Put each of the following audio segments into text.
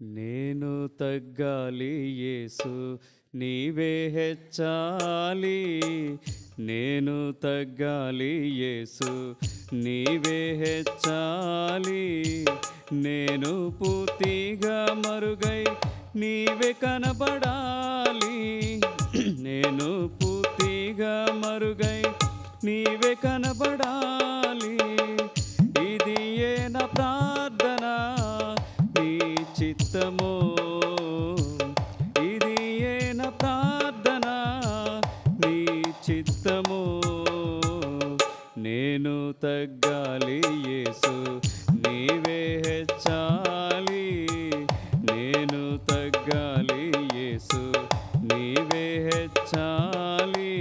నేను తగ్గాలి యేసు నీవే హెచ్చాలి. నేను తగ్గాలి యేసు నీవే హెచ్చాలి. నేను పూర్తిగా మరుగై నీవే కనబడాలి. నేను పూర్తిగా మరుగై నీవే కనబడాలి. ఇది ఏ నా ప్రార్థన నీ చిత్తమో, ఇది ఏ నా ప్రార్థన నీ చిత్తమో. నేను తగ్గాలి యేసు నీవే హెచ్చాలి. నేను తగ్గాలి యేసు నీవే హెచ్చాలి.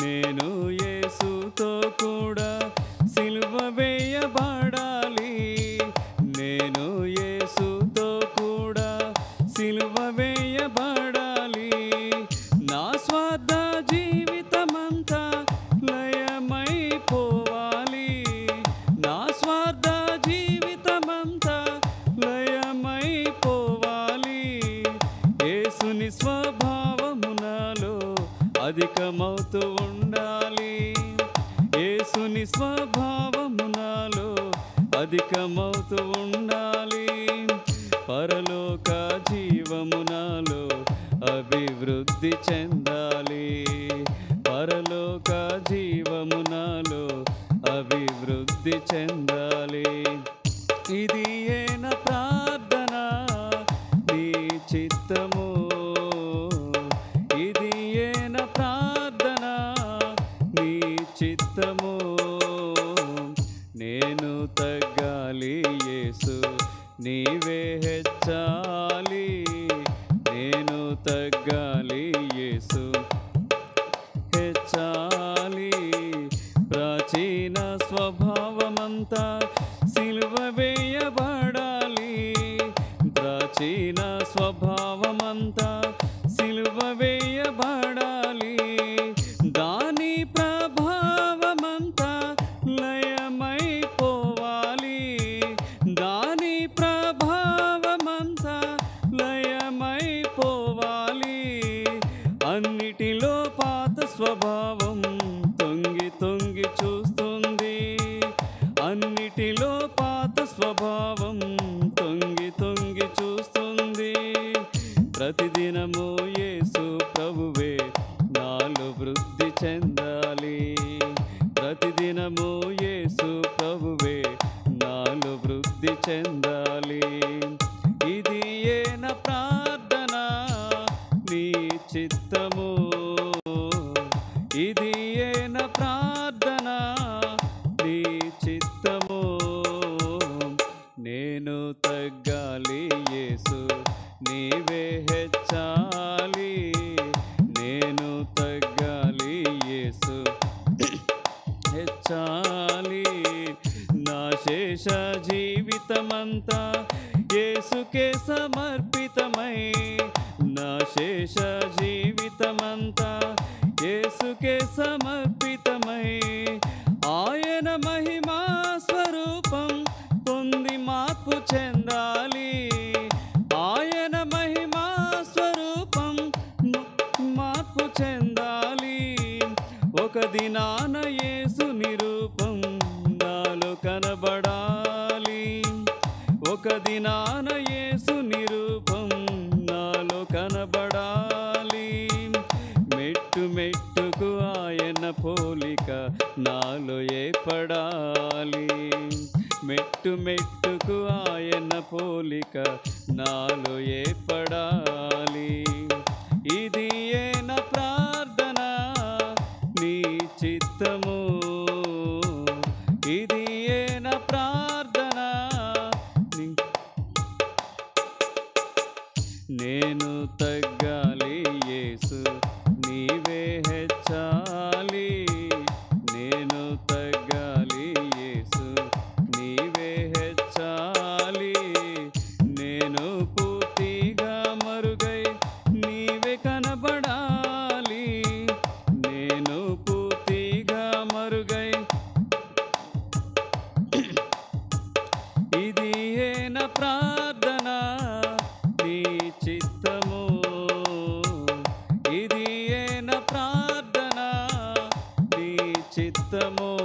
నేను యేసుతో కూడా సిలువ వేయబడాలి. నేను యేసుతో కూడా సిలువ వేయబడాలి. నా స్వార్థ జీవితమంతా లయమైపోవాలి. నా స్వార్థ జీవితమంతా లయమైపోవాలి. యేసుని స్వభావము నాలో అధికమవుతూ ఉండాలి. యేసుని స్వభావము నాలో అధికమవుతూ ఉండాలి. పరలోక జీవము నాలో అభివృద్ధి చెందాలి. పరలోక జీవము నాలో అభివృద్ధి చెందాలి. ఇది ఏ నా ప్రార్థన నీ చిత్తము. ఇది ఏ నా ప్రార్థన నీ చిత్తము. నేను తగ్గాలి యేసు నీవే హెచ్చాలి. నేను తగ్గాలి యేసు హెచ్చాలి. ప్రాచీన స్వభావమంతా సిలువ వేయబడాలి. ప్రాచీన స్వభావమంతా సిలువ వేయబడాలి. దాని ప్రభావమంతా లయమైపోవాలి. దాని ప్రభావమంతా లయమైపోవాలి. అన్నిటిలో పాత స్వభావం తొంగి తొంగి చూస్తుంది. అన్నిటిలో పాత స్వభావం తొంగి తొంగి చూస్తుంది. ప్రతిదినము యేసు ప్రభువే నాలో వృద్ధి చెందాలి. ప్రతిదినము యేసు ప్రభువే నాలో వృద్ధి చెందాలి. ఇది ఏ నా ప్రార్థన నీ చిత్తము. ఇది ఏ నా ప్రార్థన నీ చిత్తము. నేను తగ్గాలి యేసు నీవే హెచ్చాలి. నేను తగ్గాలి యేసు హెచ్చాలి. నా శేష జీవితమంతా యేసుకే సమర్పితమై. నా శేష జీవితమంతా యేసుకే సమర్పితమై. ఆయన మహిమా స్వరూపం పొంది మార్పు చెందాలి. ఆయన మహిమా స్వరూపం మార్పు చెందాలి. ఒక దినాన యేసుని రూపం నాలో కనబడాలి. ఒక దినాన యేసుని రూపం నాలో కనబడాలి. మెట్టు మెట్టుకు ఆయన పోలిక నాలో ఏర్పడాలి. మెట్టు మెట్టుకు ఆయన పోలిక నాలో ఏర్పడాలి. ఇది ఏ నా ప్రార్థన నీ చిత్తము. ఇది ఏ నా ప్రార్థన నీ. నేను తగ్గాలి యేసు నీవే హెచ్చాలి. నేను తగ్గాలి యేసు నీవే హెచ్చాలి. నేను పూర్తిగా మరుగై నీవే కనబడాలి. నేను పూర్తిగా మరుగై ఇది ఏ నా ప్రార్థన చిత్తము